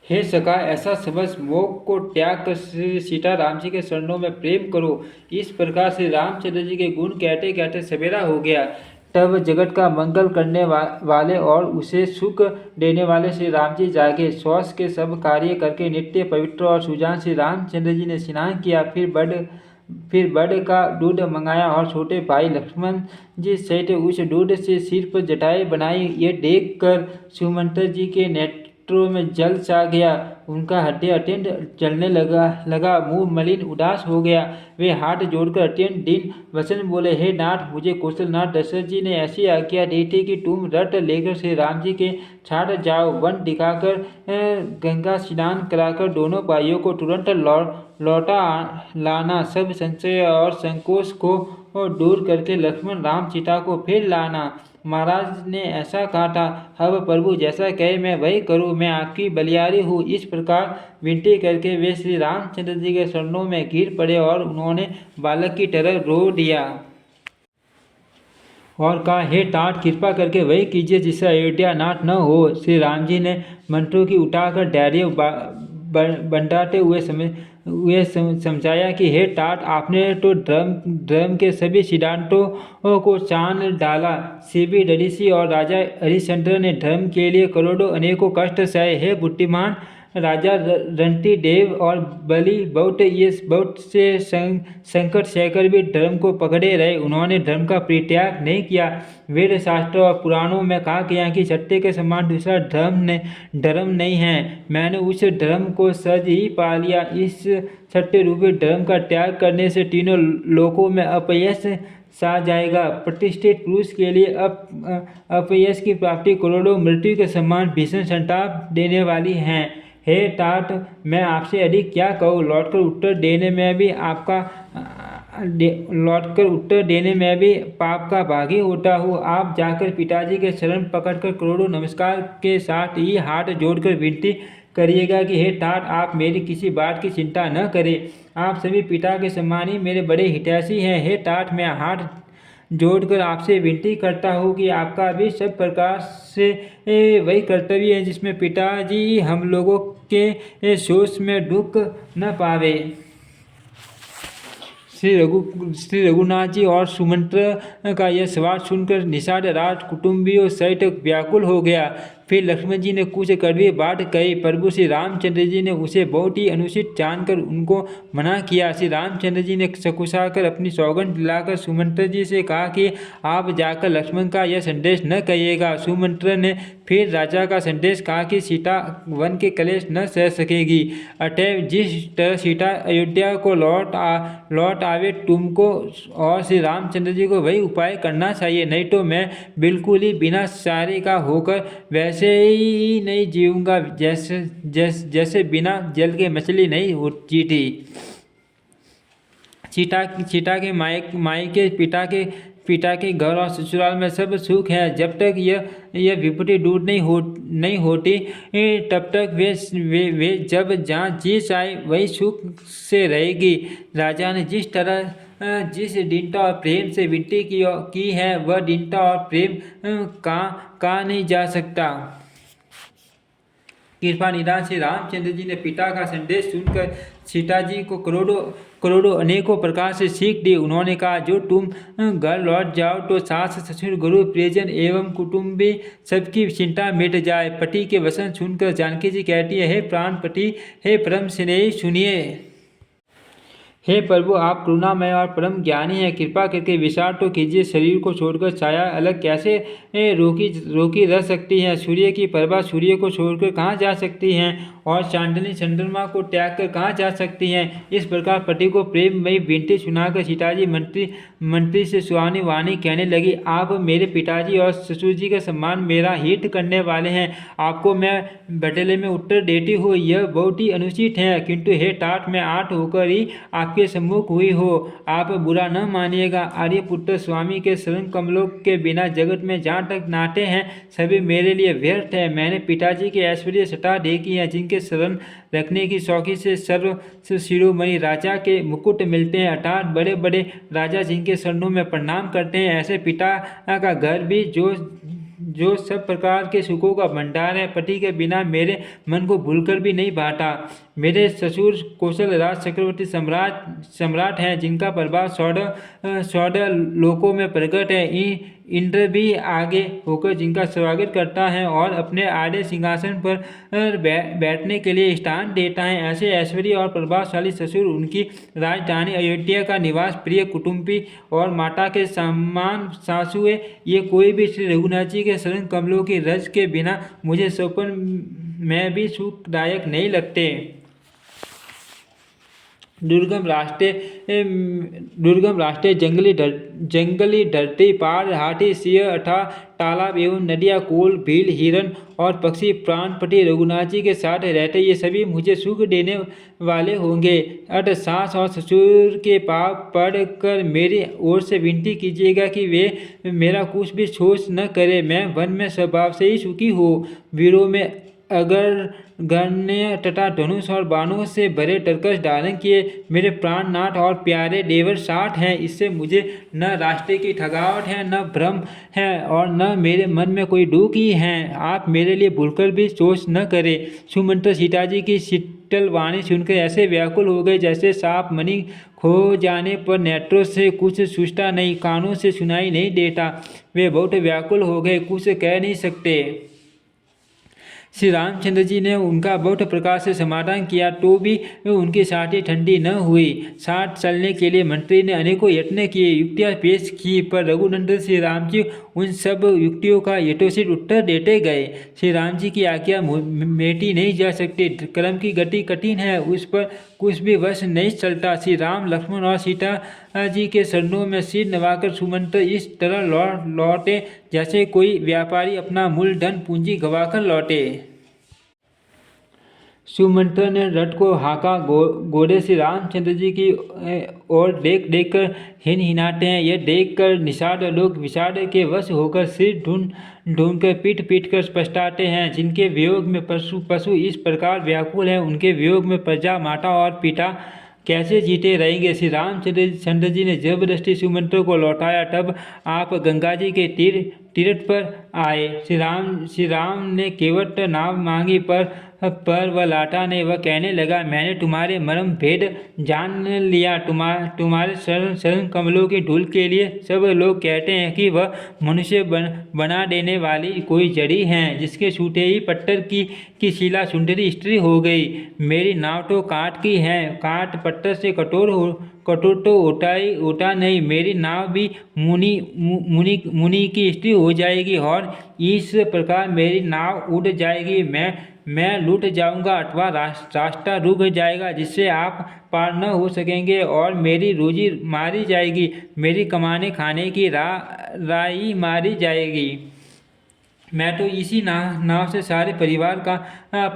हे सखा, ऐसा समझ मोह को त्याग कर श्री सीता राम जी के शरणों में प्रेम करो। इस प्रकार से रामचंद्र जी के गुण कहते कहते सवेरा हो गया। तब जगत का मंगल करने वाले और उसे सुख देने वाले श्री राम जी जागे। शौच के सब कार्य करके नित्य पवित्र और सुजान श्री रामचंद्र जी ने स्नान किया। फिर बड़ का दूध मंगाया और छोटे भाई लक्ष्मण जी सहित उस दूध से सिर पर जटाएं बनाई। ये देख कर सुमंत्र जी के नेत्रों में जल सा गया। उनका हृदय अत्यंत जलने लगा, मुंह मलिन उदास हो गया। वे हाथ जोड़कर अत्यंत दीन वचन बोले, हे नाथ, मुझे कौशलनाथ दशरथ जी ने ऐसी आज्ञा दी थी कि तुम रथ लेकर श्री राम जी के साथ जाओ। वन दिखाकर गंगा स्नान कराकर दोनों भाइयों को तुरंत लौटा लाना। सब संशय और संकोच को दूर करके लक्ष्मण राम सीता को फिर लाना। महाराज ने ऐसा कहा था, अब प्रभु जैसा कहे मैं वही करूँ, मैं आपकी बलिहारी हूँ। इस प्रकार विनती करके वे श्री रामचंद्र जी के चरणों में गिर पड़े और उन्होंने बालक की तरह रो दिया और कहा, हे तात, कृपा करके वही कीजिए जिससे अयोध्या नाश न हो। श्री राम जी ने मंत्रों की उठाकर धैर्य बंटाते हुए समझाया कि हे तात, आपने तो धर्म के सभी सिद्धांतों को छान डाला। शिवी ऋषि और राजा हरिश्चंद्र ने धर्म के लिए करोड़ों अनेकों कष्ट सहे। हे बुद्धिमान राजा रंती देव और बलि बहुत से संकट सहकर भी धर्म को पकड़े रहे। उन्होंने धर्म का परित्याग नहीं किया। वेद शास्त्र और पुराणों में कहा गया कि सत्य के समान दूसरा धर्म नहीं है। मैंने उस धर्म को सज ही पा लिया। इस सत्य रूपी धर्म का त्याग करने से तीनों लोकों में अपयश सा जाएगा। प्रतिष्ठित पुरुष के लिए अपयश की प्राप्ति करोड़ों मृत्यु के समान भीषण संताप देने वाली है। हे तात, मैं आपसे अधिक क्या कहूँ। लौटकर उत्तर देने में भी पाप का भागी होता हूँ। आप जाकर पिताजी के शरण पकड़कर करोड़ों नमस्कार के साथ ही हाथ जोड़कर विनती करिएगा कि हे तात, आप मेरी किसी बात की चिंता न करें। आप सभी पिता के समान ही मेरे बड़े हितैषी हैं। हे तात, मैं हाथ जोड़कर आपसे विनती करता हूँ कि आपका भी सब प्रकार से वही कर्तव्य है जिसमें पिताजी हम लोगों के शोष में दुख न पावे। श्री रघुनाथ जी और सुमंत्र का यह सवाल सुनकर निषाद राज कुटुंबियों सहित व्याकुल हो गया। फिर लक्ष्मण जी ने कुछ कड़वी बात कही। प्रभु श्री रामचंद्र जी ने उसे बहुत ही अनुचित जानकर उनको मना किया। श्री रामचंद्र जी ने सकुचाकर अपनी सौगंध दिलाकर सुमंत्र जी से कहा कि आप जाकर लक्ष्मण का यह संदेश न कहिएगा। सुमंत्र ने फिर राजा का संदेश कहा कि सीता वन के कलेश न सह सकेगी। अतएव जिस तरह सीता अयोध्या को लौट आवे, तुमको और श्री रामचंद्र जी को वही उपाय करना चाहिए, नहीं तो मैं बिल्कुल ही बिना सारे का होकर वैसे ही नहीं जीऊँगा जैसे बिना जल के मछली नहीं जीती। सीता के मायके पिता के घर और ससुराल में सब सुख है। जब तक यह विपत्ति दूर नहीं होती, तब तक वे जब जहाँ जी चाहे वही सुख से रहेगी। राजा ने जिस दीनता और प्रेम से विनती की है, वह दीनता और प्रेम कहाँ नहीं जा सकता। कृपा निधान श्री रामचंद्र जी ने पिता का संदेश सुनकर सीता जी को करोड़ों अनेकों प्रकार से सीख दी। उन्होंने कहा, जो तुम घर लौट जाओ तो सास ससुर गुरु प्रियजन एवं कुटुंबी सबकी चिंता मिट जाए। पति के वचन सुनकर जानकी जी कहती है, हे प्राण पति, हे परम स्नेही, सुनिए। हे प्रभु, आप करुणामय और परम ज्ञानी हैं। कृपा करके विचार तो कीजिए, शरीर को छोड़कर छाया अलग कैसे रोकी रह सकती है। सूर्य की प्रभा सूर्य को छोड़कर कहाँ जा सकती हैं और चांदनी चंद्रमा को त्याग कर कहाँ जा सकती हैं। इस प्रकार पति को प्रेममयी विनती सुनाकर सीताजी मंत्री से सुहानी वाणी कहने लगी, आप मेरे पिताजी और ससुर जी का सम्मान मेरा हित करने वाले हैं। आपको मैं बदले में उत्तर देती हूँ, यह बहुत ही अनुचित है, किंतु हे तात, मैं आठ होकर ही आपके सम्मुख हुई हो, आप बुरा न मानिएगा। आर्यपुत्र स्वामी के शरण कमलों के बिना जगत में जहाँ तक नाते हैं सभी मेरे लिए व्यर्थ है। मैंने पिताजी के ऐश्वर्य सटा देखी है, जिनके शरण रखने की शौकी से सर्व शिरोमणि राजा के मुकुट मिलते हैं, अर्थात बड़े बड़े राजा जिनके शरणों में प्रणाम करते हैं। ऐसे पिता का घर भी जो सब प्रकार के सुखों का भंडार है, पति के बिना मेरे मन को भूलकर भी नहीं बांटा। मेरे ससुर कौशल राज चक्रवर्ती सम्राट हैं, जिनका प्रभाव 14 लोकों में प्रकट है। इंद्र भी आगे होकर जिनका स्वागत करता है और अपने आड़े सिंहासन पर बैठने के लिए स्थान देता है। ऐसे ऐश्वर्य और प्रभावशाली ससुर, उनकी राजधानी अयोध्या का निवास, प्रिय कुटुंबी और माता के समान सासुए, ये कोई भी श्री रघुनाथ जी के शरण कमलों की रज के बिना मुझे स्वप्न में भी सुखदायक नहीं लगते। दुर्गम रास्ते, जंगली धरती, पहाड़, हाथी, सिंह, अथाह तालाब एवं नदियाँ, कोल, भील, हिरन और पक्षी प्राणपति रघुनाथ जी के साथ रहते, ये सभी मुझे सुख देने वाले होंगे। अतः सास और ससुर के पाप पढ़ कर मेरी ओर से विनती कीजिएगा कि वे मेरा कुछ भी सोच न करे। मैं वन में स्वभाव से ही सुखी हो, वीरों में अगर गण्य तथा धनुष और बाणों से भरे टर्कस धारण किए मेरे प्राणनाथ और प्यारे देवर साथ हैं। इससे मुझे न रास्ते की थकावट है, न भ्रम है और न मेरे मन में कोई दुख ही है। आप मेरे लिए भूलकर भी सोच न करें। सुमंत्र सीता जी की शीतल वाणी सुनकर ऐसे व्याकुल हो गए जैसे सांप मणि खो जाने पर नेत्रों से कुछ सूझता नहीं, कानों से सुनाई नहीं देता। वे बहुत व्याकुल हो गए, कुछ कह नहीं सकते। श्री रामचंद्र जी ने उनका बहुत प्रकार से समाधान किया तो भी उनकी छाती ठंडी न हुई। साथ चलने के लिए मंत्री ने अनेकों यत्न किए, युक्तियाँ पेश की, पर रघुनंदन श्री राम जी उन सब युक्तियों का यथोचित उत्तर देते गए। श्री राम जी की आज्ञा मेटी नहीं जा सकती, कर्म की गति कठिन है, उस पर कुछ भी वश नहीं चलता। श्री राम, लक्ष्मण और सीता जी के चरणों में सिर नवाकर सुमंत्र इस तरह लौटे जैसे कोई व्यापारी अपना मूलधन पूंजी गंवाकर लौटे। सुमंत्र ने रथ को हाँका, घोड़े श्री रामचंद्र जी की ओर देख देख कर हिनहिनाते हैं। यह देख कर निषाद लोग विषाद के वश होकर सिर ढूंढ कर पीट कर पछताते हैं। जिनके वियोग में पशु इस प्रकार व्याकुल है, उनके वियोग में प्रजा, माता और पिता कैसे जीते रहेंगे। श्री रामचंद्र जी ने जबरदस्ती सुमंत्र को लौटाया। तब आप गंगा जी के तीर्थ पर आए। श्री राम ने केवट नाव मांगी, पर वह लाटा नहीं। वह कहने लगा, मैंने तुम्हारे मर्म भेद जान लिया। तुम्हारे शरण कमलों की धूल के लिए सब लोग कहते हैं कि वह मनुष्य बना देने वाली कोई जड़ी है, जिसके छूटे ही पत्थर की शिला सुंदरी स्त्री हो गई। मेरी नाव तो काठ की है, काठ पत्थर से कठोर तो होता नहीं। मेरी नाव भी मुनि की स्त्री हो जाएगी और इस प्रकार मेरी नाव उड़ जाएगी। मैं लूट जाऊंगा अथवा रास्ता रुक जाएगा, जिससे आप पार न हो सकेंगे और मेरी रोजी मारी जाएगी। मेरी कमाने खाने की राही मारी जाएगी। मैं तो इसी नाव से सारे परिवार का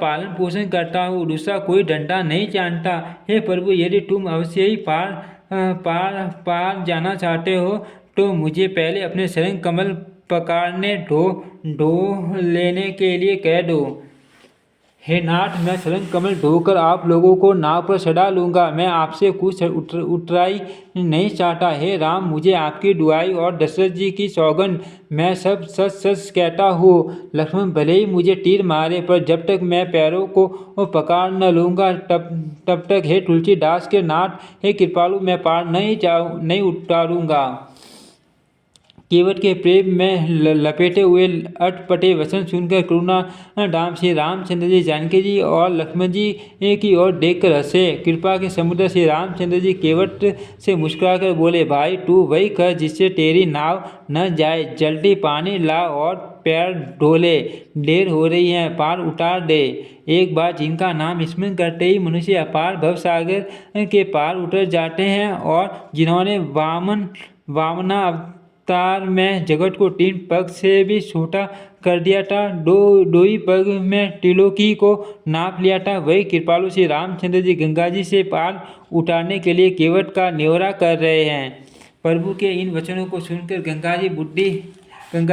पालन पोषण करता हूँ, दूसरा कोई धंधा नहीं जानता। हे प्रभु, यदि तुम अवश्य ही पार जाना चाहते हो तो मुझे पहले अपने शरण कमल पकड़ने ढो लेने के लिए कह दो। हे नाथ, मैं शरण कमल ढोकर आप लोगों को नाव पर चढ़ा लूँगा। मैं आपसे कुछ उतराई नहीं चाहता। हे राम, मुझे आपकी दुआई और दशरथ जी की सौगंध, मैं सब सच कहता हूँ। लक्ष्मण भले ही मुझे तीर मारे, पर जब तक मैं पैरों को पकड़ न लूँगा तब तक हे तुलसीदास के नाथ, हे कृपालु, मैं पार नहीं उतारूँगा। केवट के प्रेम में लपेटे हुए अटपटे वचन सुनकर करुणा धाम श्री रामचंद्र जी, जानकी जी और लक्ष्मण जी की ओर देखकर हंसे। कृपा के समुद्र श्री रामचंद्र जी केवट से मुस्कुराकर बोले, भाई तू वही कर जिससे तेरी नाव न जाए। जल्दी पानी ला और पैर ढोले, देर हो रही है, पार उतार दे। एक बार जिनका नाम स्मरण करते ही मनुष्य अपार भवसागर के पार उतर जाते हैं और जिन्होंने वामना अवतार में जगत को 3 पग से भी छोटा कर दिया था, दो ही पग में त्रिलोकी को नाप लिया था, वही कृपालु श्री रामचंद्र जी गंगा जी से पार उतारने के लिए केवट का न्योरा कर रहे हैं। प्रभु के इन वचनों को सुनकर गंगा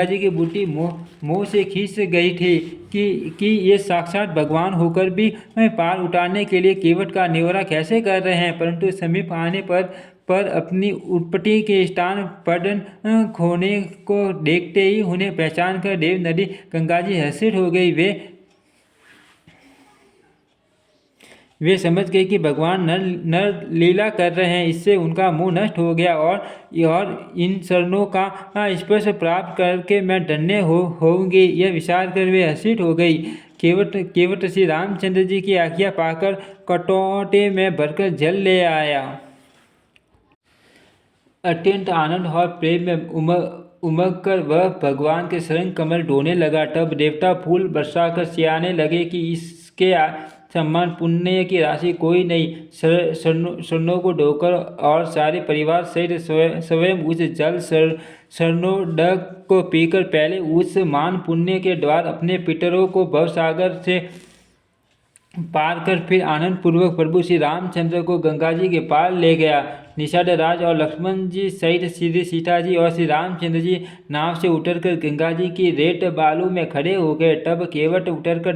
जी की बुद्धि मोह से खींच गई थी कि ये साक्षात भगवान होकर भी पार उतारने के लिए केवट का न्योरा कैसे कर रहे हैं। परंतु समीप आने पर पर अपनी उत्पत्ति के स्थान पटन खोने को देखते ही उन्हें पहचान कर देव नदी गंगा जी हर्षित हो गई। वे समझ गए कि भगवान नर नर लीला कर रहे हैं। इससे उनका मोह नष्ट हो गया और इन चरणों का स्पर्श प्राप्त करके मैं धन्य होऊंगी, यह विचार कर वे हर्षित हो गई। केवट श्री रामचंद्र जी की आज्ञा पाकर कटोरे में भरकर जल ले आया। अत्यंत आनंद और प्रेम में उमग कर वह भगवान के शरण कमल ढोने लगा। तब देवता फूल बरसाकर चिल्लाने लगे कि इसके सम्मान पुण्य की राशि कोई नहीं। शरणों को ढोकर और सारे परिवार सहित स्वयं उस जल शरणोदक को पीकर पहले उस मान पुण्य के द्वार अपने पितरों को भवसागर से पार कर फिर आनंद पूर्वक प्रभु श्री रामचंद्र को गंगा जी के पार ले गया। निषाद राज और लक्ष्मण जी सहित श्री सीता जी और श्री रामचंद्र जी नाव से उतरकर गंगा जी की रेत बालू में खड़े हो गए। तब केवट उतरकर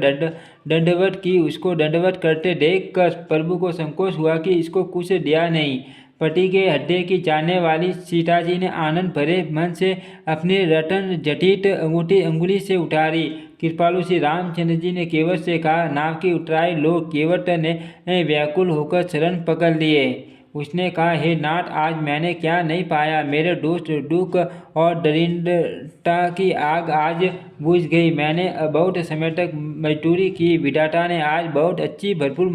दंडवत की। उसको दंडवत करते देखकर प्रभु को संकोच हुआ कि इसको कुछ दिया नहीं। पति के हृदय की जानने वाली सीता जी ने आनंद भरे मन से अपनी रतन जटित अंगूठी अंगुली से उतारी। कृपालु श्री रामचंद्र जी ने केवट से कहा, नाव की उतराई लो। केवट ने व्याकुल होकर चरण पकड़ लिए। उसने कहा, हे नाथ, आज मैंने क्या नहीं पाया। मेरे दोस्त दुख और दरिद्रता की आग आज बुझ गई। मैंने बहुत समय तक मजदूरी की। विधाता ने आज बहुत अच्छी भरपूर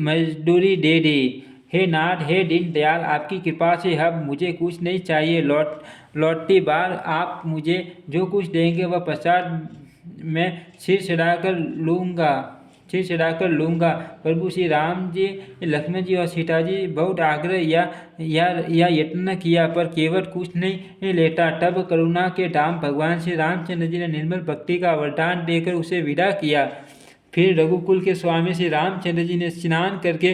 मजदूरी दे दी। हे नाथ, हे दीन दयाल, आपकी कृपा से अब मुझे कुछ नहीं चाहिए। लौटती बार आप मुझे जो कुछ देंगे वह पश्चात मैं सिर चढ़ाकर लूँगा। प्रभु श्री राम जी, लक्ष्मण जी और सीता जी बहुत आग्रह या यत्न किया, पर केवट कुछ नहीं लेता। तब करुणा के धाम भगवान श्री रामचंद्र जी ने निर्मल भक्ति का वरदान देकर उसे विदा किया। फिर रघुकुल के स्वामी श्री रामचंद्र जी ने स्नान करके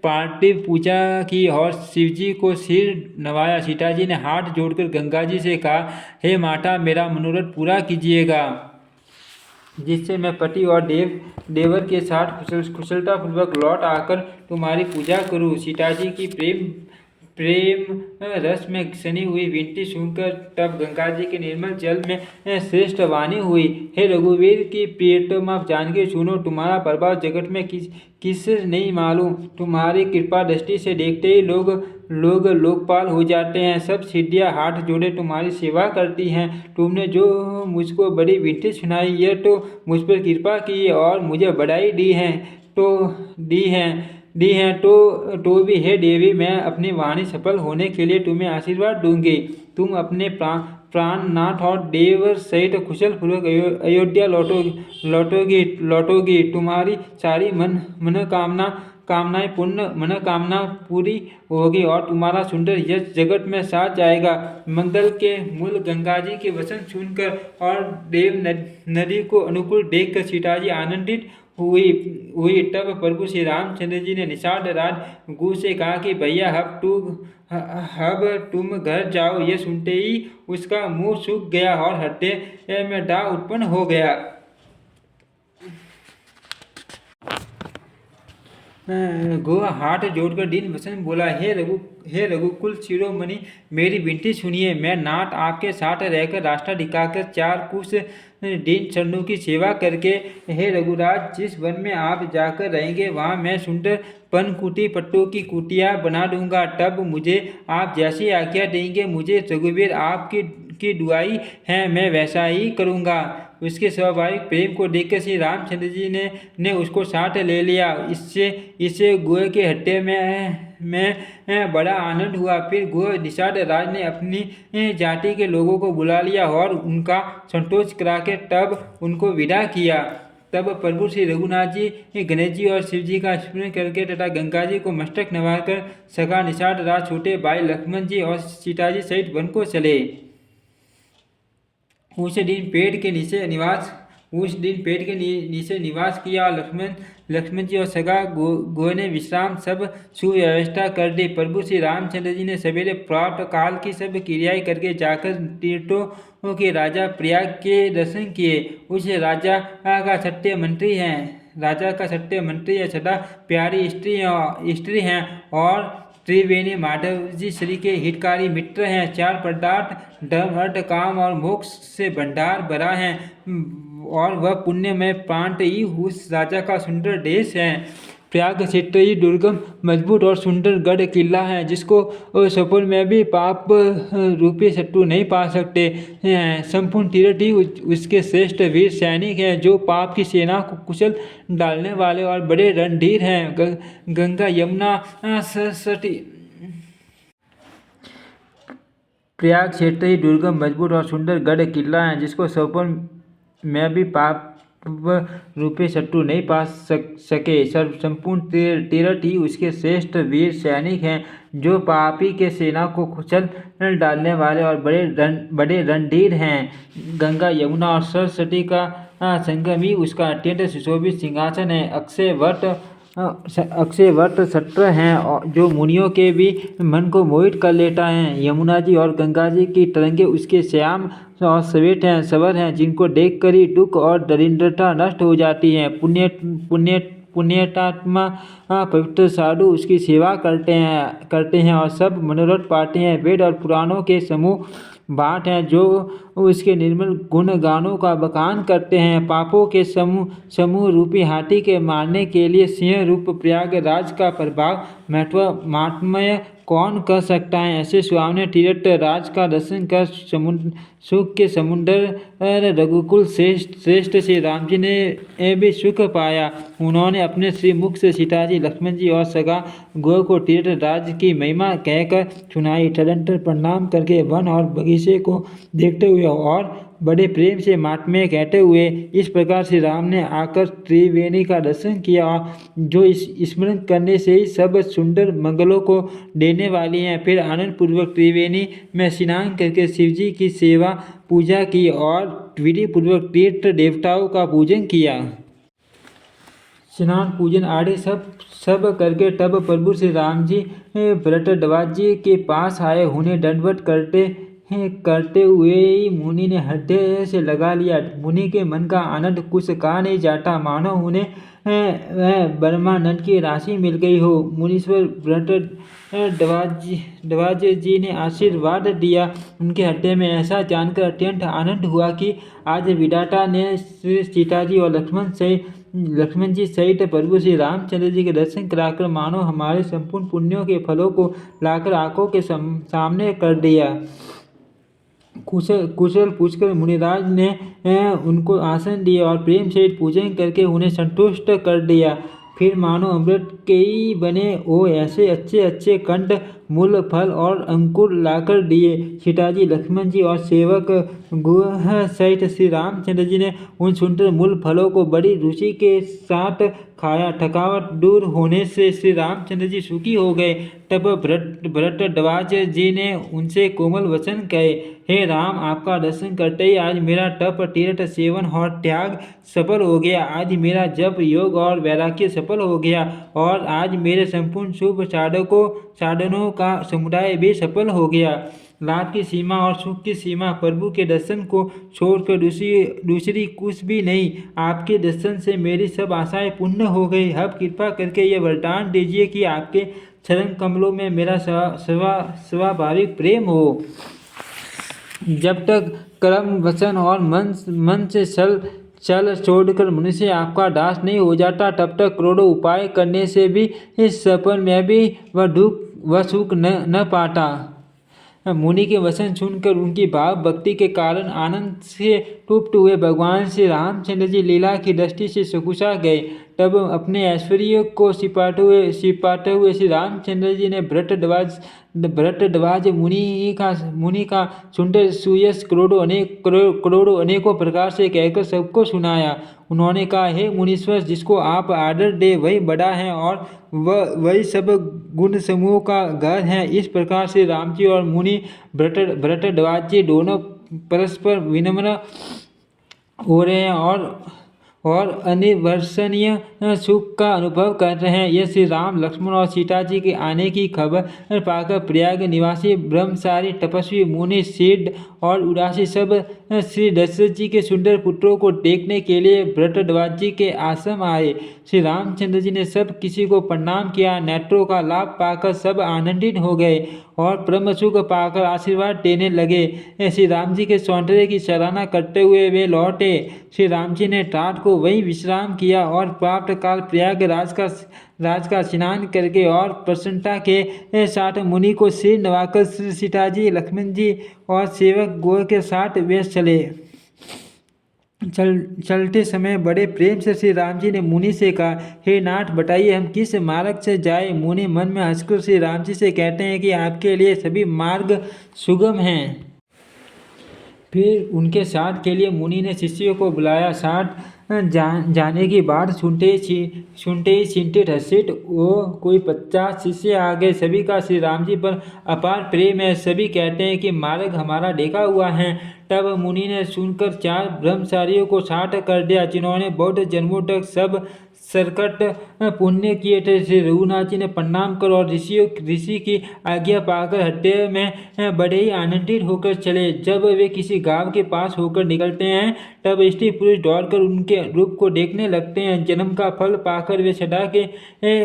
पार्थिव पूजा की और शिव जी को सिर नवाया। सीता जी ने हाथ जोड़कर गंगा जी से कहा, हे माता, मेरा मनोरथ पूरा कीजिएगा, जिससे मैं पति और देवर के साथ कुशलतापूर्वक लौट आकर तुम्हारी पूजा करूं। सीता जी की प्रेम रस में सनी हुई विनती सुनकर तब गंगा जी के निर्मल जल में श्रेष्ठ वाणी हुई, हे रघुवीर की प्रियतमा जानकी, सुनो, तुम्हारा प्रभाव जगत में किस नहीं मालूम। तुम्हारी कृपा दृष्टि से देखते ही लोग लोकपाल हो जाते हैं। सब सिद्धियां हाथ जोड़े तुम्हारी सेवा करती हैं। तुमने जो मुझको बड़ी विनती सुनाई, यह तो मुझ पर कृपा की और मुझे बधाई दी है तो भी हे देवी, मैं अपनी वाणी सफल होने के लिए तुम्हें आशीर्वाद दूंगी। तुम अपने प्राणनाथ और देवर सहित कुशल पूर्वक अयोध्या लौटोगी। तुम्हारी सारी कामनाएं पूर्ण मनोकामना पूरी होगी और तुम्हारा सुंदर यश जगत में साथ जाएगा। मंगल के मूल गंगा जी के वचन सुनकर और देव नदी को अनुकूल देखकर सीता जी आनंदित हुई। तब प्रभु श्री रामचंद्र जी ने निषाद राज गु से कहा कि भैया, अब तुम घर जाओ। यह सुनते ही उसका मुंह सूख गया और हृदय में दाह उत्पन्न हो गया। गो हाथ जोड़कर दीन वचन बोला, हे रघुकुल शिरोमणि, मेरी विनती सुनिए। मैं नाथ आपके साथ रहकर रास्ता दिखाकर 4 कुछ दिन चरणों की सेवा करके, हे रघुराज, जिस वन में आप जाकर रहेंगे वहाँ मैं सुंदर पनकुटी पट्टों की कुटिया बना दूंगा। तब मुझे आप जैसी आज्ञा देंगे, मुझे रघुवीर आपकी दुआई है, मैं वैसा ही करूँगा। उसके स्वाभाविक प्रेम को देखकर श्री रामचंद्र जी ने उसको साथ ले लिया। इससे गुह के हृदय में बड़ा आनंद हुआ। फिर गुह निषाद राज ने अपनी जाति के लोगों को बुला लिया और उनका संतोष करा के तब उनको विदा किया। तब प्रभु श्री रघुनाथ जी गणेश जी और शिव जी का स्मरण करके तथा गंगा जी को मस्तक नवाकर सखा निषाद राज, छोटे भाई लक्ष्मण जी और सीता जी सहित वन को चले। उस दिन पेड़ के नीचे निवास किया। लक्ष्मण जी और सगा गो ने विश्राम सब सुव्यवस्था कर दी। प्रभु श्री रामचंद्र जी ने सवेरे प्रातः काल की सब क्रियाएं करके जाकर तीर्थों के राजा प्रयाग के दर्शन किए। उस राजा का सत्य मंत्री हैं राजा का छठे मंत्री या छठा प्यारी स्त्री हैं और त्रिवेणी माधव जी श्री के हितकारी मित्र हैं। चार पदार्थ धर्म अर्थ काम और मोक्ष से भंडार भरा है और वह पुण्य में प्रांत ही उस राजा का सुंदर देश है। प्रयाग क्षेत्र ही दुर्गम मजबूत और सुंदर गढ़ किला है जिसको सफल में भी पाप रूपी शत्रु नहीं पा सकते हैं। संपूर्ण तीर्थ ही उसके श्रेष्ठ वीर सैनिक हैं जो पाप की सेना को कुचल डालने वाले और बड़े रणधीर हैं। गंगा यमुना सरस्वती। प्रयाग क्षेत्र ही दुर्गम मजबूत और सुंदर गढ़ किला है जिसको सफल में भी पाप रूपी शत्रु नहीं पा सके। संपूर्ण तीर्थ ही उसके श्रेष्ठ वीर सैनिक हैं जो पापी के सेना को कुचल डालने वाले और बड़े रणधीर हैं। गंगा यमुना और सरस्वती का संगम ही उसका अत्यंत सुशोभित सिंहासन है। अक्षय वट सत्र हैं जो मुनियों के भी मन को मोहित कर लेता है। यमुना जी और गंगा जी की तरंगे उसके श्याम और श्वेत हैं सवर हैं जिनको देखकर ही दुख और दरिद्रता नष्ट हो जाती है। पुण्यात्मा पवित्र साधु उसकी सेवा करते हैं और सब मनोरथ पाते हैं। वेद और पुराणों के समूह बाट हैं जो उसके निर्मल गुण गानों का बखान करते हैं। पापों के समूह रूपी हाथी के मारने के लिए सिंह रूप प्रयागराज का प्रभाव महात्म्य कौन कर सकता है। ऐसे सुहावने तीर्थ राज का दर्शन कर सुख के समुद्र रघुकुल श्रेष्ठ श्री राम जी ने भी सुख पाया। उन्होंने अपने श्री मुख से सीता जी लक्ष्मण जी और सगा गो को तीर्थ राज की महिमा कहकर सुनाई। तदंतर प्रणाम करके वन और बगीचे को देखते हुए और बड़े प्रेम से महात्म्य कहते हुए इस प्रकार श्री राम ने आकर त्रिवेणी का दर्शन किया जो स्मरण करने से ही सब सुंदर मंगलों को देने वाली हैं। फिर आनंद पूर्वक त्रिवेणी में स्नान करके शिव जी की सेवा पूजा की और विधि पूर्वक तीर्थ देवताओं का पूजन किया। स्नान पूजन आदि सब करके तब प्रभु श्री राम जी भरतद्वाज जी के पास आए। उन्हें दंडवत करते हुए ही मुनि ने हृदय से लगा लिया। मुनि के मन का आनंद कुछ कहा नहीं जाता, मानो उन्हें ब्रह्मानंद की राशि मिल गई हो। मुनीश्वर भरतद्वाज जी ने आशीर्वाद दिया। उनके हृदय में ऐसा जानकर अत्यंत आनंद हुआ कि आज विधाता ने श्री सीता जी और लक्ष्मण जी सहित प्रभु श्री रामचंद्र जी के दर्शन कराकर मानो हमारे संपूर्ण पुण्यों के फलों को लाकर आंखों के सामने कर दिया। कुशल पूछकर मुनिराज ने उनको आसन दिया और प्रेम से पूजन करके उन्हें संतुष्ट कर दिया। फिर मानो अमृत के ही बने हो ऐसे अच्छे कंद मूल फल और अंकुर लाकर दिए। सीता जी लक्ष्मण जी और सेवक गुह सहित श्री रामचंद्र जी ने उन सुंदर मूल फलों को बड़ी रुचि के साथ खाया। थकावट दूर होने से श्री रामचंद्र जी सुखी हो गए। तब भरतद्वाज जी ने उनसे कोमल वचन कहे, हे राम, आपका दर्शन करते ही आज मेरा तप तीर्थ सेवन और त्याग सफल हो गया। आज मेरा जप योग और वैराग्य सफल हो गया और आज मेरे संपूर्ण शुभ साधनों का समुदाय भी सफल हो गया। लाभ की सीमा और सुख की सीमा प्रभु के दर्शन को छोड़कर दूसरी कुछ भी नहीं। आपके दर्शन से मेरी सब आशाएं पूर्ण हो गई। अब कृपा करके ये वरदान दीजिए कि आपके चरण कमलों में मेरा स्वाभाविक प्रेम हो। जब तक कर्म वचन और मन से चल छोड़कर मनुष्य आपका दास नहीं हो जाता, तब तक करोड़ों उपाय करने से भी इस सपन में भी वह सुख न पाता। मुनि के वचन सुनकर उनकी भाव भक्ति के कारण आनंद से तृप्त हुए भगवान श्री रामचंद्र जी लीला की दृष्टि से सकुशा गए। तब अपने ऐश्वर्य को छिपाते हुए श्री रामचंद्र जी ने भरतद्वाज मुनि का सुंदर सुयश करोड़ों अनेकों प्रकार से कहकर सबको सुनाया। उन्होंने कहा, हे मुनीश्वर, जिसको आप आदर दे वही बड़ा है और वही सब गुण समूह का घर है। इस प्रकार से राम जी और मुनि भरतद्वाज जी दोनों परस्पर विनम्र हो रहे हैं और अनिर्वचनीय सुख का अनुभव कर रहे हैं। यह श्री राम, लक्ष्मण और सीता जी के आने की खबर पाकर प्रयाग निवासी ब्रह्मचारी, तपस्वी, मुनि, सिद्ध और उदासी सब श्री दशरथ जी के सुंदर पुत्रों को देखने के लिए भरद्वाज जी के आश्रम आए। श्री रामचंद्र जी ने सब किसी को प्रणाम किया। नेत्रों का लाभ पाकर सब आनंदित हो गए और ब्रह्म सुख पाकर आशीर्वाद देने लगे। श्री राम जी के सौंदर्य की सराहना करते हुए वे लौटे। श्री राम जी ने रात को वहीं विश्राम किया और प्राप्त काल राज का स्नान करके और प्रसन्नता के साथ मुनि को सिर नवाकर सीता जी, लक्ष्मण जी और सेवक गौ के साथ वे चलते समय बड़े प्रेम से श्री राम जी ने मुनि से कहा, हे नाथ, बताइए हम किस मार्ग से जाए। मुनि मन में हंसकर श्री राम जी से कहते हैं कि आपके लिए सभी मार्ग सुगम हैं। फिर उनके साथ के लिए मुनि ने शिष्यों को बुलाया। साथ जाने की बात सुनते ही चिंतित हर्षित वो कोई 50 शिष्य आ गए। सभी का श्री राम जी पर अपार प्रेम है। सभी कहते हैं कि मार्ग हमारा देखा हुआ है। तब मुनि ने सुनकर 4 ब्रह्मचारियों को साथ कर दिया, जिन्होंने बहुत जन्मों तक सब संकट पुण्य किए थे। श्री रघुनाथ जी ने प्रणाम कर और ऋषि की आज्ञा पाकर हृदय में बड़े ही आनंदित होकर चले। जब वे किसी गांव के पास होकर निकलते हैं तब स्त्री पुरुष दौड़कर उनके रूप को देखने लगते हैं। जन्म का फल पाकर वे सदा के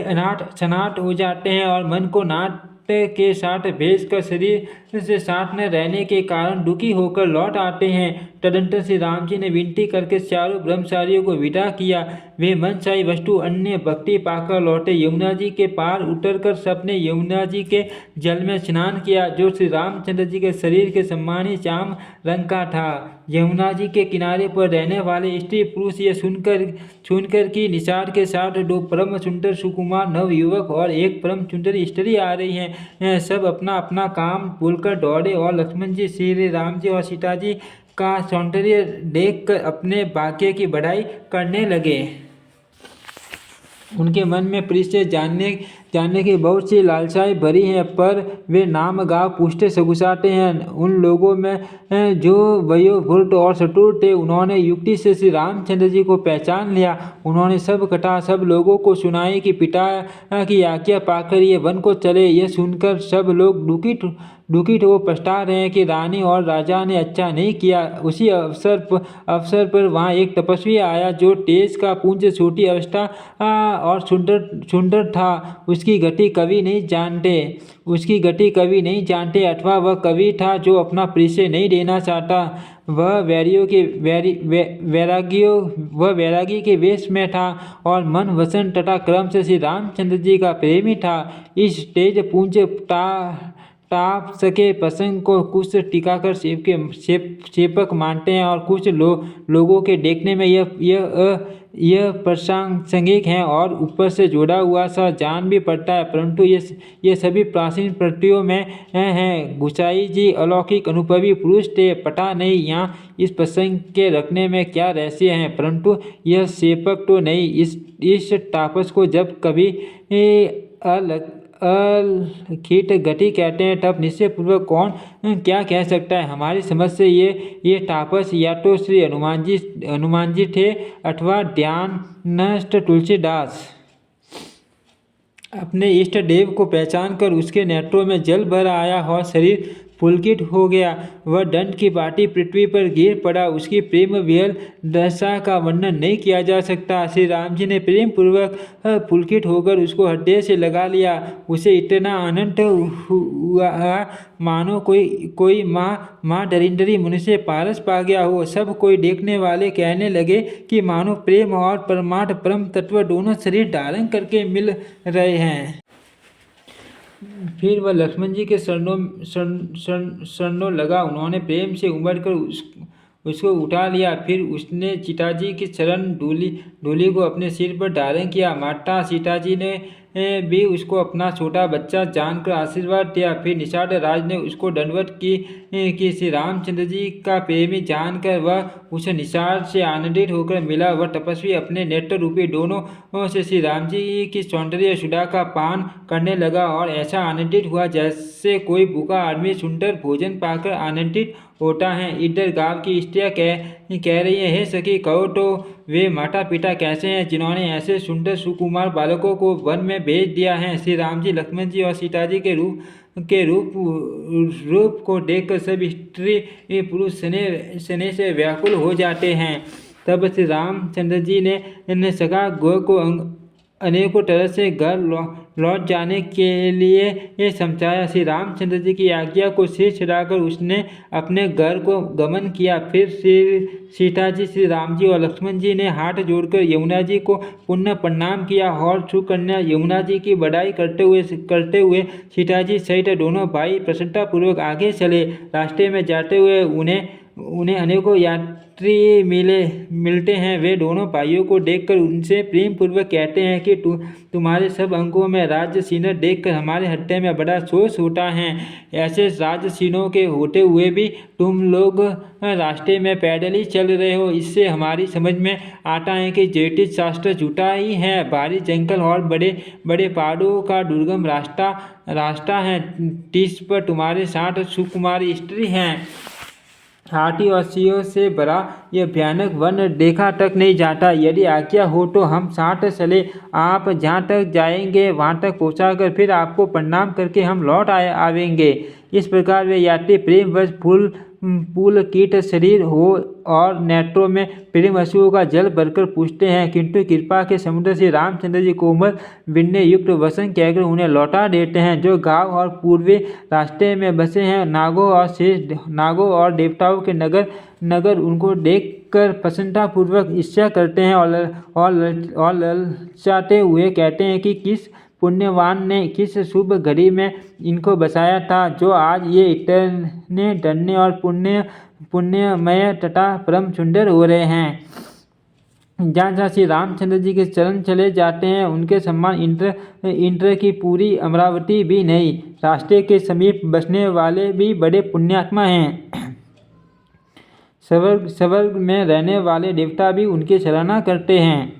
अनाथ सनाथ हो जाते हैं और मन को नाथ के साथ भेज कर शरीर से साथ न रहने के कारण दुखी होकर लौट आते हैं। तदंतर श्री राम जी ने विनती करके चारों ब्रह्मचारियों को विदा किया। वे मनचाही वस्तु अन्य भक्ति पाकर लौटे। यमुना जी के पार उतरकर सबने यमुना जी के जल में स्नान किया, जो श्री रामचंद्र जी के शरीर के समान ही श्याम रंग का था। यमुना जी के किनारे पर रहने वाले स्त्री पुरुष ये सुनकर कि निषाद के साथ 2 परम सुंदर सुकुमार नवयुवक और एक परम सुंदर स्त्री आ रही हैं, सब अपना अपना काम भूलकर दौड़े और लक्ष्मण जी, श्री राम जी और सीता जी का सौंदर्य देखकर अपने भाग्य की बड़ाई करने लगे। उनके मन में प्रिय से जानने की बहुत सी लालसाएं भरी हैं, पर वे नाम गाँव पूछते सकुचाते हैं। उन लोगों में जो वयोवृद्ध और चतुर थे, उन्होंने युक्ति से श्री रामचंद्र जी को पहचान लिया। उन्होंने सब कथा सब लोगों को सुनाई कि पिता की आज्ञा पाकर ये वन को चले। यह सुनकर सब लोग दुखित हो पछता रहे हैं कि रानी और राजा ने अच्छा नहीं किया। उसी अवसर पर वहाँ एक तपस्वी आया, जो तेज का पुंज, छोटी अवस्था और सुंदर था। उसकी गति कवि नहीं जानते अथवा वह कवि था जो अपना परिचय नहीं देना चाहता। वह वैरागी के वेश में था और मन, वचन तथा कर्म से श्री रामचंद्र जी का प्रेमी था। इस तेज पुंज ताप सके प्रसंग को कुछ टीकाकर सेपक मानते हैं और कुछ लोगों के देखने में यह प्रासंगिक है और ऊपर से जोड़ा हुआ सा जान भी पड़ता है, परंतु ये सभी प्राचीन प्रतियों में हैं। गुसाई जी अलौकिक अनुभवी पुरुष थे। पता नहीं यहाँ इस प्रसंग के रखने में क्या रहस्य है, परंतु यह सेपक तो नहीं। इस तापस को जब कभी अलखित गति कहते हैं, तब निश्चय पूर्वक कौन क्या कह सकता है। हमारी समझ से ये तापस या तो श्री हनुमान जी थे अथवा ध्यानस्थ तुलसीदास। अपने इष्ट देव को पहचान कर उसके नेत्रों में जल भर आया और शरीर पुलकित हो गया। वह दंड की बाटी पृथ्वी पर गिर पड़ा। उसकी प्रेम विहल दशा का वर्णन नहीं किया जा सकता। श्री राम जी ने प्रेम पूर्वक पुलकित होकर उसको हृदय से लगा लिया। उसे इतना आनंद हुआ मानो कोई माँ दरिंदरी मनुष्य पारस पा गया हो। सब कोई देखने वाले कहने लगे कि मानो प्रेम और परमार्थ परम तत्व दोनों शरीर धारण करके मिल रहे हैं। फिर वह लक्ष्मण जी के शरणों लगा। उन्होंने प्रेम से उमड़कर उसको उठा लिया। फिर उसने सीता जी की चरण धूलि को अपने सिर पर धारण किया। माता सीता जी ने भी उसको अपना छोटा बच्चा जानकर आशीर्वाद दिया। फिर निषाद राज ने उसको दंडवत की कि श्री रामचंद्र जी का प्रेमी जानकर वह उस निषाद से आनंदित होकर मिला। वह तपस्वी अपने नेत्र रूपी दोनों से श्री राम जी की सौंदर्य सुधा का पान करने लगा और ऐसा आनंदित हुआ जैसे कोई भूखा आदमी सुंदर भोजन पाकर आनंदित होता है। इधर गांव की स्त्रियां कह रही है, हे सखी, कहो तो वे माता पिता कैसे हैं जिन्होंने ऐसे सुंदर सुकुमार बालकों को वन में भेज दिया है। श्री राम जी, लक्ष्मण जी और सीता जी के रूप को देखकर सब स्त्री पुरुष स्नेह से व्याकुल हो जाते हैं। तब श्री रामचंद्र जी ने सखा गो को अनेकों तरह से घर लौट जाने के लिए समझाया। श्री रामचंद्र जी की आज्ञा को सिर चढ़ाकर उसने अपने घर को गमन किया। फिर सीता जी, श्री राम जी और लक्ष्मण जी ने हाथ जोड़कर यमुना जी को पुनः प्रणाम किया और सुकन्या यमुना जी की बड़ाई करते हुए सीता जी सहित दोनों भाई प्रसन्नतापूर्वक आगे चले। रास्ते में जाते हुए उन्हें अनेकों यात्री मिलते हैं। वे दोनों भाइयों को देखकर उनसे प्रेम पूर्वक कहते हैं कि तुम्हारे सब अंगों में राजसीन देखकर हमारे हृदय में बड़ा शोष होता है। ऐसे राजसीनों के होते हुए भी तुम लोग रास्ते में पैदल ही चल रहे हो। इससे हमारी समझ में आता है कि ज्योतिष शास्त्र झूठा ही है। भारी जंगल और बड़े बड़े पहाड़ों का दुर्गम रास्ता है। जिस पर तुम्हारे साथ सुकुमारी स्त्री हैं। हाथी और सिंहों से भरा यह भयानक वन देखा तक नहीं जाता। यदि आज्ञा हो तो हम साथ चले। आप जहाँ तक जाएंगे वहाँ तक पहुँचाकर फिर आपको प्रणाम करके हम लौट आवेंगे। इस प्रकार वे यात्री प्रेमवश पुलकित शरीर हो और नेत्रों में प्रेम अश्रुओं का जल भरकर पूछते हैं, किंतु कृपा के समुद्र से रामचंद्र जी कोमल विनय युक्त वचन कहकर उन्हें लौटा देते हैं। जो गांव और पूर्वी रास्ते में बसे हैं, नागों और देवताओं के नगर उनको देखकर प्रसन्नतापूर्वक ईर्ष्या करते हैं और ललचाते हुए कहते हैं कि किस पुण्यवान ने किस शुभ घड़ी में इनको बसाया था, जो आज ये इतने धन्य और पुण्यमय तथा परम सुंदर हो रहे हैं। जहाँ जहाँ श्री रामचंद्र जी के चरण चले जाते हैं, उनके सम्मान इंद्र की पूरी अमरावती भी नहीं। रास्ते के समीप बसने वाले भी बड़े पुण्यात्मा हैं। स्वर्ग में रहने वाले देवता भी उनकी सराहना करते हैं।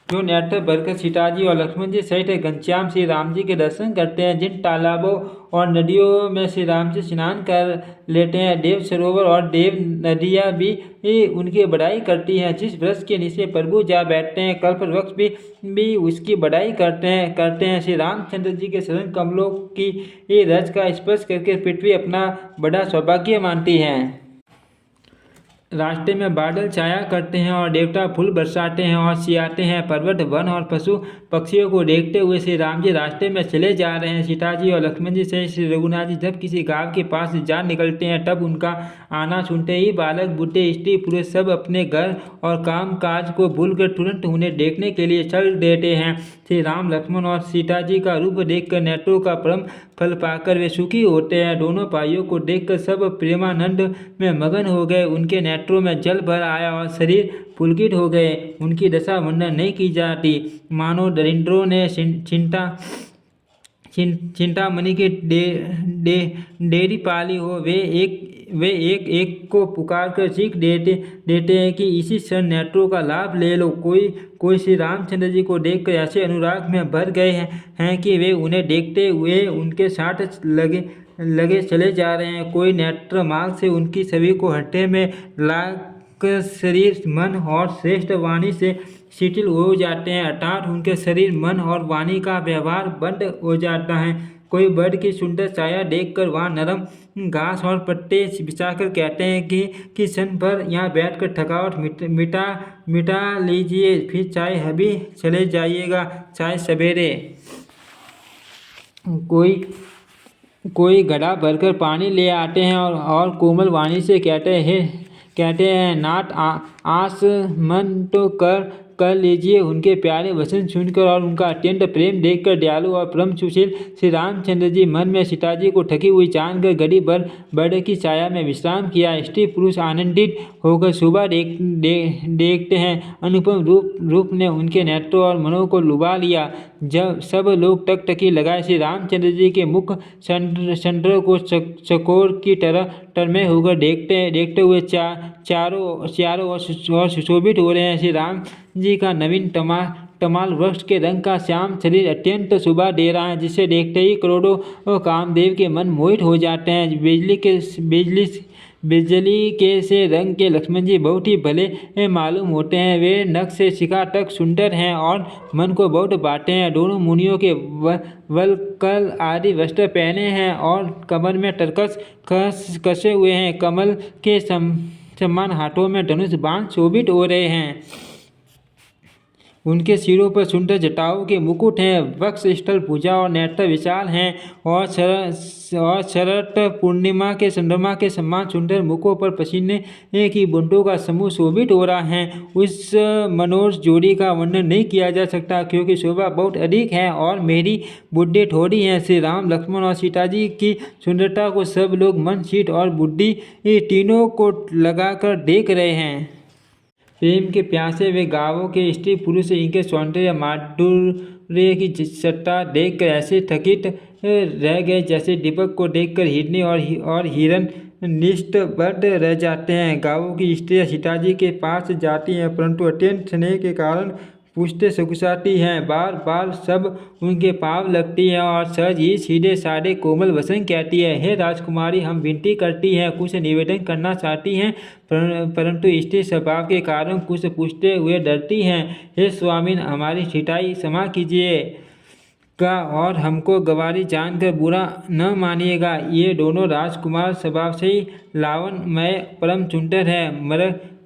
जो नेत्र भरकर सीता जी और लक्ष्मण जी सहित घनश्याम श्री राम जी के दर्शन करते हैं। जिन तालाबों और नदियों में श्री राम जी स्नान कर लेते हैं, देव सरोवर और देव नदियाँ भी उनकी बड़ाई करती हैं। जिस वृक्ष के नीचे प्रभु जा बैठते हैं, कल्प वृक्ष भी उसकी बड़ाई करते हैं। श्री रामचंद्र जी के शरण कमलों की रज का स्पर्श करके पृथ्वी अपना बड़ा सौभाग्य मानती है। रास्ते में बादल छाया करते हैं और देवता फूल बरसाते हैं और सियाते हैं। पर्वत, वन और पशु पक्षियों को देखते हुए श्री राम जी रास्ते में चले जा रहे हैं। सीता जी और लक्ष्मण जी से श्री रघुनाथ जी जब किसी गांव के पास जा निकलते हैं, तब उनका आना सुनते ही बालक, बूढ़े, स्त्री, पुरुष सब अपने घर और काम काज को भूलकर तुरंत उन्हें देखने के लिए चल देते हैं। श्री राम, लक्ष्मण और सीता जी का रूप देखकर नेत्रों का परम फल पाकर वे सुखी होते हैं। दोनों भाइयों को देखकर सब प्रेमानंद में मगन हो गए। उनके नेत्रों में जल भर आया और शरीर पुलकित हो गए। उनकी दशा वर्णन नहीं की जाती। मानो दरिद्रों ने चिंतामणि की डेरी पाली हो। वे एक को पुकार कर चीख देते हैं कि इसी क्षण नेत्रों का लाभ ले लो। कोई श्री रामचंद्र जी को देखकर ऐसे अनुराग में भर गए हैं कि वे उन्हें देखते हुए उनके साथ लगे चले जा रहे हैं। कोई नेत्र मार्ग से उनकी छवि को हृदय में लाकर शरीर, मन और श्रेष्ठ वाणी से शिथिल हो जाते हैं, अर्थात उनके शरीर, मन और वाणी का व्यवहार बंद हो जाता है। कोई बर्ड की सुंदर छाया देखकर वहाँ नरम घास और पत्ते बिछाकर कहते हैं कि क्षण भर यहाँ बैठकर थकावट मिटा लीजिए, फिर चाहे अभी चले जाइएगा, चाहे सवेरे। कोई घड़ा भरकर पानी ले आते हैं और कोमल वाणी से कहते हैं नाथ आसमन तो कर कर लीजिए। उनके प्यारे वचन सुनकर और उनका अत्यंत प्रेम देखकर दयालु और परम सुशील श्री रामचंद्र जी मन में सीता जी को ठगी हुई जानकर घड़ी भर बड़े की छाया में विश्राम किया। स्त्री पुरुष आनंदित होकर सुबह देखते हैं। अनुपम रूप ने उनके नेत्रों और मनों को लुभा लिया। जब सब लोग टकटकी लगाए श्री रामचंद्र जी के मुख संतरों को चकोर की तरह टरमे होकर देखते हुए चारों ओर सुशोभित हो रहे हैं। श्री राम जी का नवीन तमाल वृक्ष के रंग का श्याम शरीर अत्यंत शोभा दे रहा है, जिसे देखते ही करोड़ों कामदेव के मन मोहित हो जाते हैं। बिजली के से रंग के लक्ष्मण जी बहुत ही भले मालूम होते हैं। वे नख से शिखा तक सुंदर हैं और मन को बहुत भाते हैं। दोनों मुनियों के वलकल आदि वस्त्र पहने हैं और कमर में टरकस कसे हुए हैं। कमल के समान हाथों में धनुष बाण शोभित हो रहे हैं। उनके सिरों पर सुंदर जटाओं के मुकुट हैं। वक्ष स्थल भुजा और नेत्र विशाल हैं और शरद पूर्णिमा के चंद्रमा के समान सुंदर मुखों पर पसीने की बूंदों का समूह शोभित हो रहा है। उस मनोज जोड़ी का वर्णन नहीं किया जा सकता, क्योंकि शोभा बहुत अधिक है और मेरी बुद्धि थोड़ी है। श्री राम लक्ष्मण और सीता जी की सुंदरता को सब लोग मन चित्त और बुद्धि तीनों को लगाकर देख रहे हैं। प्रेम के प्यासे वे गांवों के स्त्री पुरुष इनके सौंदर्य माधुर्य की सत्ता देखकर ऐसे थकित रह गए जैसे दीपक को देखकर हिरनी और हिरन निष्ठबद्ध रह जाते हैं। गांवों की स्त्रियां सीता जी के पास जाती हैं, परंतु अत्यंत स्नेह के कारण पूछते सकुचाती हैं। बार बार सब उनके पाँव लगती हैं और सहज ही सीधे साधे कोमल वचन कहती है। हे राजकुमारी, हम विनती करती हैं, कुछ निवेदन करना चाहती हैं, परंतु स्त्री स्वभाव के कारण कुछ पूछते हुए डरती हैं। हे स्वामिन, हमारी छिटाई क्षमा कीजिए का और हमको गवारी जानकर बुरा न मानिएगा। ये दोनों राजकुमार स्वभाव से ही लावण्यमय परम सुंदर है।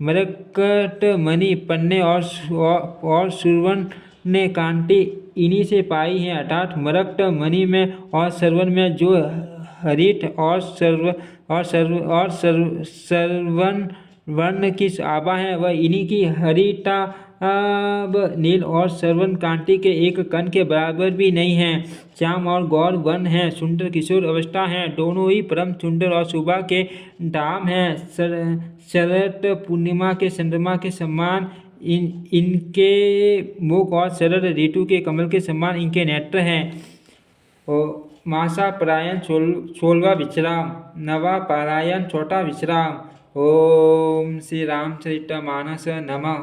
मरकट मणि पन्ने और सुरवन ने कांति इन्हीं से पाई है, अर्थात मरकट मणि में और सरवन में जो हरित और सरवन वर्ण की आभा है, वह इन्हीं की हरिता नील और सरवन कांति के एक कण के बराबर भी नहीं है। श्याम और गौर वर्ण है, सुंदर किशोर अवस्था है, दोनों ही परम सुंदर और शोभा के धाम हैं। शरद पूर्णिमा के चंद्रमा के समान इनके मुख और शरद ऋतु के कमल के समान इनके नेत्र हैं। मासा परायण 16वां विश्राम, नवा पारायण 4वां विश्राम। ओम श्री रामचरितमानस नमः।